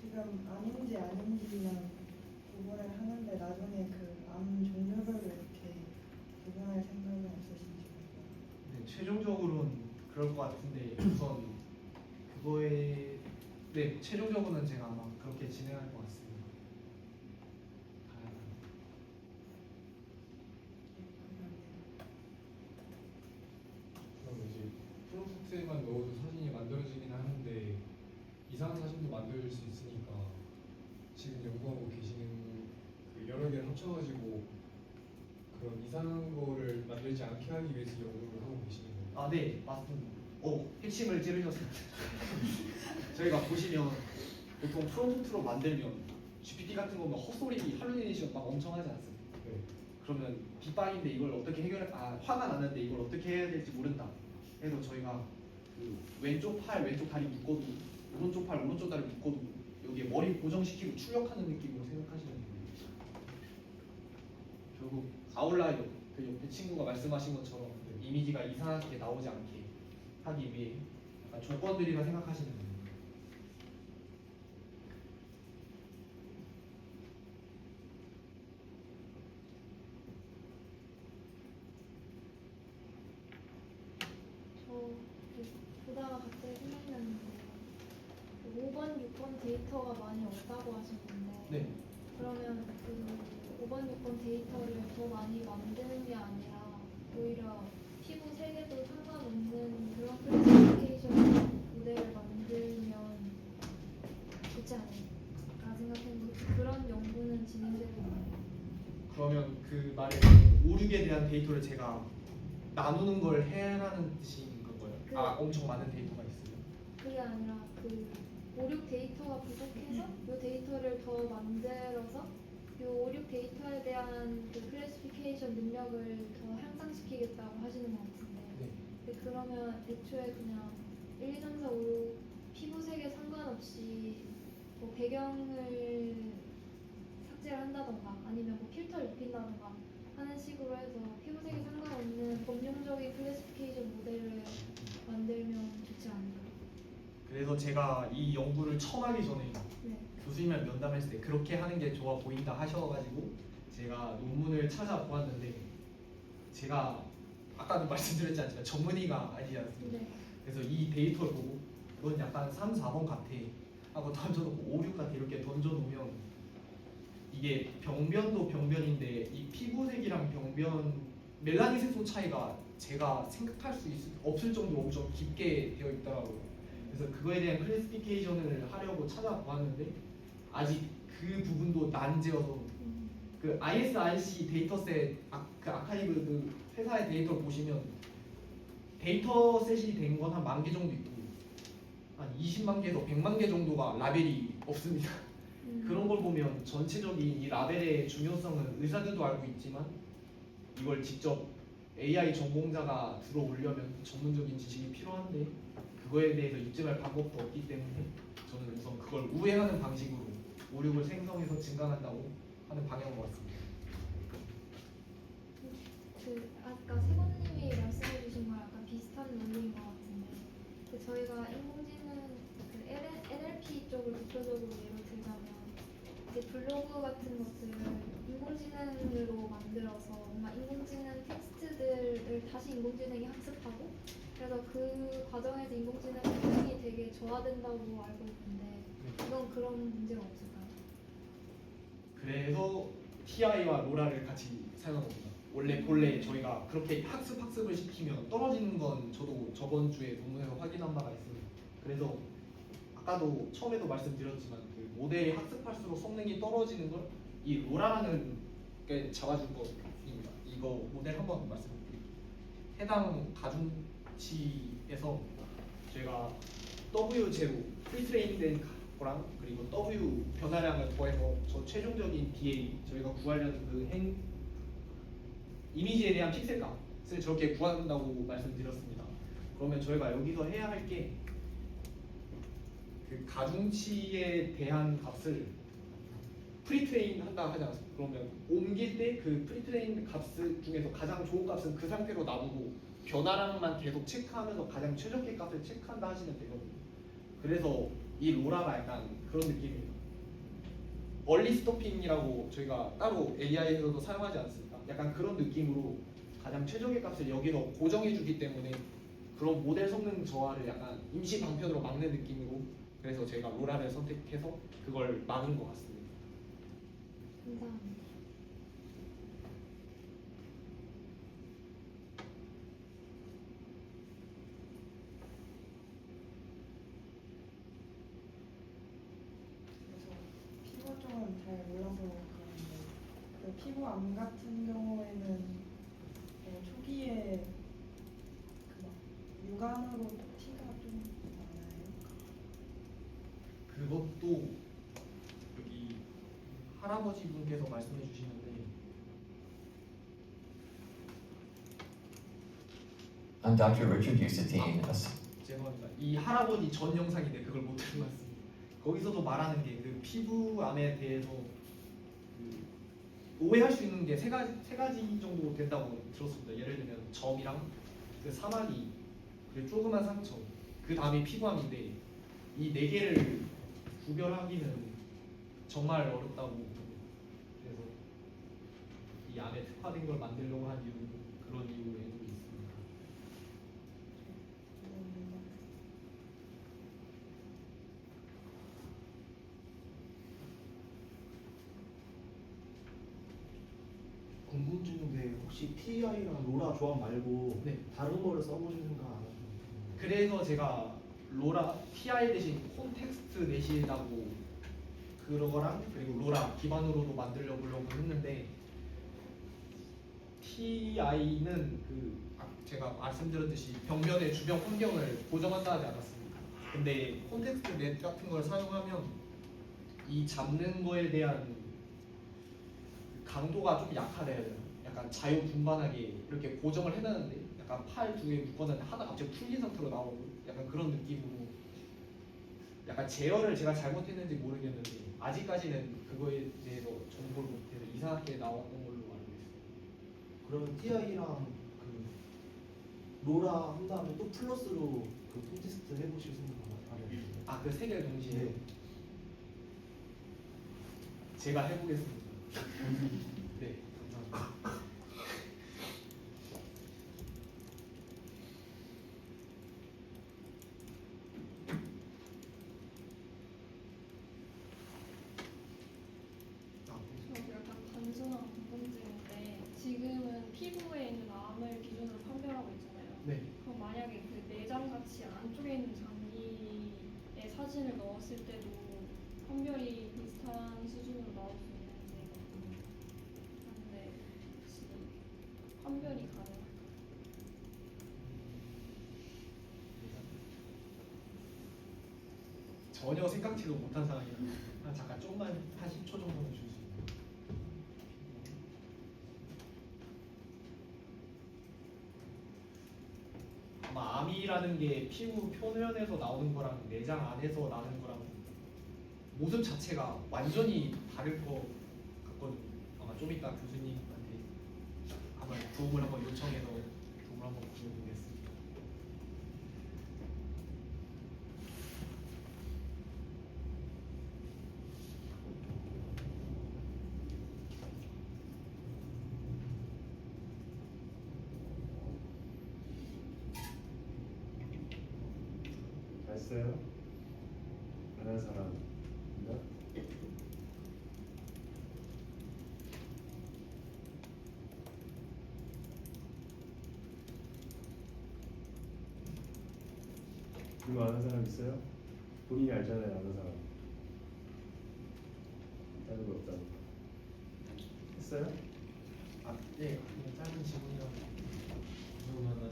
지금 암인지 아닌지만 구분을 하는데 나중에 그 암 종류별로 이렇게 구분할 생각은 없으신지 모르겠어요. 네, 최종적으로는 그럴 것 같은데 우선 그거에 네 최종적으로는 제가 아마 그렇게 진행할 것 같습니다. 그럼 이제 프롬프트에만 넣어도 사진이 만들어지긴 하는데 이상한 사진도 만들 수 있으니까 지금 연구하고 계시는 그 여러 개를 합쳐가지고 그런 이상한 거를 만들지 않게 하기 위해서 연구를 하고 계시는 거예요. 아, 네, 맞습니다. 핵심을 찌르셨습니다. 저희가 보시면 보통 프롬프트로 만들면 GPT 같은 거면 헛소리 할루시네이션 막 엄청 하지 않습니까? 네. 그러면 빗방인데 이걸 어떻게 화가 났는데 이걸 어떻게 해야 될지 모른다. 그래서 저희가 그 왼쪽 팔 왼쪽 다리 묶어도 오른쪽 팔 오른쪽 다리 묶어도 여기에 머리 고정시키고 출력하는 느낌으로 생각하시면 됩니다. 결국 아웃라이어 그 옆에 친구가 말씀하신 것처럼 이미지가 이상하게 나오지 않게 하기 위해 약간 조건들이라 생각하시면 됩니다. 저 보다가 갑자기 생각났는데 5번, 6번 데이터가 많이 없다고 하셨는데 네. 그러면 그 5번, 6번 데이터를 더 많이 만드는 게 아니라 오히려 피부 색에도 상관없는 그런 클래시피케이션 모델을 만들면 좋지 않을까 생각했는데 그런 연구는 진행되고 있나요? 그러면 그 말에 5, 6에 대한 데이터를 제가 나누는 걸 해라는 뜻인 건가요? 아, 엄청 많은 데이터가 있어요. 그게 아니라 그 5, 6 데이터가 부족해서 이 데이터를 더 만들어서 이 5, 6 데이터에 대한 그 클래시피케이션 능력을 더 향상시키겠다고 하시는 것 같은데 네. 근데 그러면 애초에 그냥 1, 2, 3, 4, 5, 6 피부색에 상관없이 뭐 배경을 삭제를 한다던가 아니면 뭐 필터를 입힌다던가 하는 식으로 해서 피부색에 상관없는 범용적인 클래시피케이션 모델을 만들면 좋지 않을까요? 그래서 제가 이 연구를 처음 하기 전에 네. 교수님이랑 면담했을 때 그렇게 하는 게 좋아 보인다 하셔가지고 제가 논문을 찾아보았는데 제가 아까도 말씀드렸지 않지만 전문의가 아니지 않습니까? 네. 그래서 이 데이터를 보고 넌 약간 3, 4번 같아 하고 던져놓고 5, 6 같아 이렇게 던져놓으면 이게 병변도 병변인데 이 피부색이랑 병변 멜라닌 색소 차이가 제가 생각할 수 없을 정도로 엄청 깊게 되어 있더라고요. 그래서 그거에 대한 클래시피케이션을 하려고 찾아보았는데 아직 그 부분도 난제여서 그 ISRC 데이터셋 그 아카이브 그 회사의 데이터를 보시면 데이터셋이 된 건 한 10,000개 정도 있고 한 20만 개에서 100만 개 정도가 라벨이 없습니다. 그런 걸 보면 전체적인 이 라벨의 중요성은 의사들도 알고 있지만 이걸 직접 AI 전공자가 들어 올려면 전문적인 지식이 필요한데 그거에 대해서 입증할 방법도 없기 때문에 저는 우선 그걸 우회하는 방식으로 오륙을 생성해서 증강한다고 하는 방향으로 왔습니다. 그 아까 세번님이 말씀해주신 거랑 약간 비슷한 논리인 것 같은데 그 저희가 인공지능 그 NLP 쪽을 대표적으로 예를 들자면 이제 블로그 같은 것들을 인공지능으로 만들어서 뭔가 인공지능 텍스트들을 다시 인공지능이 학습하고 그래서 그 과정에서 인공지능 기능이 되게 저하된다고 알고 있는데 이건 그런 문제가 없을까요? 그래서 TI와 로라를 같이 사용합니다. 본래 저희가 그렇게 학습을 시키면 떨어지는 건 저도 저번 주에 논문에서 확인한 바가 있습니다. 그래서 아까도 처음에도 말씀드렸지만 그 모델이 학습할수록 성능이 떨어지는 걸 이 로라라는 게 잡아줄 겁니다. 이거 모델 한번 말씀드릴게요. 해당 가중치에서 저희가 W0 프리트레인된 거랑 그리고 W 변화량을 더해서 저 최종적인 DA 저희가 구하려는 그 이미지에 대한 픽셀 값을 저렇게 구한다고 말씀드렸습니다. 그러면 저희가 여기서 해야 할 게 그 가중치에 대한 값을 프리트레인 한다 하지 않았습니까? 그러면 옮길 때 그 프리트레인 값 중에서 가장 좋은 값은 그 상태로 놔두고 변화량만 계속 체크하면서 가장 최적의 값을 체크한다 하시면 되거든요. 그래서 이 로라가 약간 그런 느낌이에요. 얼리 스토핑이라고 저희가 따로 AI에서도 사용하지 않습니까? 약간 그런 느낌으로 가장 최적의 값을 여기서 고정해주기 때문에 그런 모델 성능 저하를 약간 임시 방편으로 막는 느낌으로 그래서 제가 로라를 선택해서 그걸 막은 것 같습니다. 감사합니다. 그래서 피부 쪽은 잘 몰라서 그런데 그 피부암 같은 경우에는 초기에 그막 육안으로 티가 좀 나나요? 그것도 여기 할아버지 분께서 말씀해 주시는데 Dr. Richard Usatin, 죄송합니다. 이 할아버지 전 영상인데 그걸 못 들어봤습니다. 거기서도 말하는 게 그 피부암에 대해서 그 오해할 수 있는 게 세 가지 정도 된다고 들었습니다. 예를 들면 점이랑 그 사마귀 그리고 조그만 상처 그 다음에 피부암인데 이 네 개를 구별하기는 정말 어렵다고. 그래서 이 안에 특화된 걸 만들려고 한 이유 그런 이유에도 있습니다. 궁금증인데 혹시 TI랑 로라 조합 말고 네. 다른 거를 써보신 생각 안 하셨나요? 그래서 제가 로라 TI 대신 콘텍스트 넷이라고 그거랑 그리고 로라 기반으로도 만들려 보려고 했는데 TI는 그 제가 말씀드렸듯이 벽면의 주변 환경을 고정한다 하지 않았습니까? 근데 콘텍스트 넷 같은 걸 사용하면 이 잡는 거에 대한 강도가 좀 약하래요. 약간 자유분반하게 이렇게 고정을 해놨는데 약간 팔 두 개 묶어놨는데 하나 갑자기 풀린 상태로 나오고 약간 그런 느낌으로 약간 제어를 제가 잘못했는지 모르겠는데 아직까지는 그거에 대해서 정보를 못해서 이상하게 나왔던 걸로 알고 있어요. 그러면 TI랑 그 로라 한 다음에 또 플러스로 그 콘테스트 해보실 생각 안 하셨나요? 아, 그 세 개를 동시에 네. 제가 해보겠습니다. 네, 감사합니다. 저 약간 단순한 궁금증인데 지금은 피부에 있는 암을 기준으로 판별하고 있잖아요. 네. 그럼 만약에 그 내장 같이 안쪽에 있는 장기에 사진을 넣었을 때도 판별이 비슷한 수준으로 나올 수 있는지 한데 혹시 판별이 가능할까요? 전혀 생각지도 못한 상황이라 잠깐 조금만 한 10초 정도만 주세요. 아마 암이라는 게 피부 표면에서 나오는 거랑 내장 안에서 나는 거랑 모습 자체가 완전히 다를 것 같거든요. 아마 좀 이따 교수님한테 아마 도움을 한번 요청해서 도움을 한번 구해보겠습니다. 됐어요? 안 한 사람 있나? 그거 아는 사람 있어요? 본인이 알잖아요, 아는 사람. 다른 거 없다고. 했어요? 아, 네, 그냥 짧은 질문이라고. 그러면은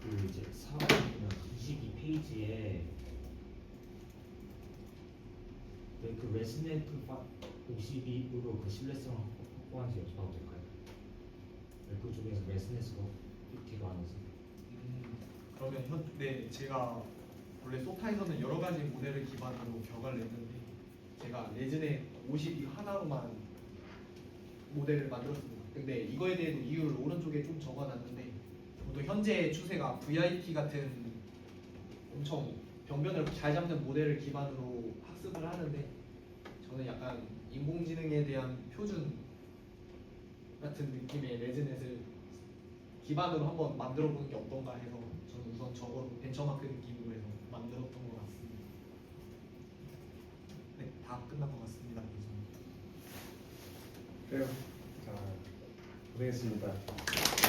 그 이제 4번이나 22페이지에 그 레스네트 52으로 그 신뢰성을 확보한지 여쭤봐도 될까요? 그 중에서 레스네스가 50가 아니지. 그러면 네, 제가 원래 소타에서는 여러 가지 모델을 기반으로 격을 냈는데 제가 레즈넷 52 하나로만 모델을 만들었습니다. 근데 이거에 대해서 이유를 오른쪽에 좀 적어놨는데 저도 현재 추세가 VIP 같은 엄청 변변을 잘 잡는 모델을 기반으로 학습을 하는데 저는 약간 인공지능에 대한 표준 같은 느낌의 레즈넷을 기반으로 한번 만들어 보는 게 어떤가 해서 저는 우선 저거로 벤처마크 느낌으로 해서 만들었던 것 같습니다. 네, 다 끝난 것 같습니다. 그래요. 자, 고생했습니다.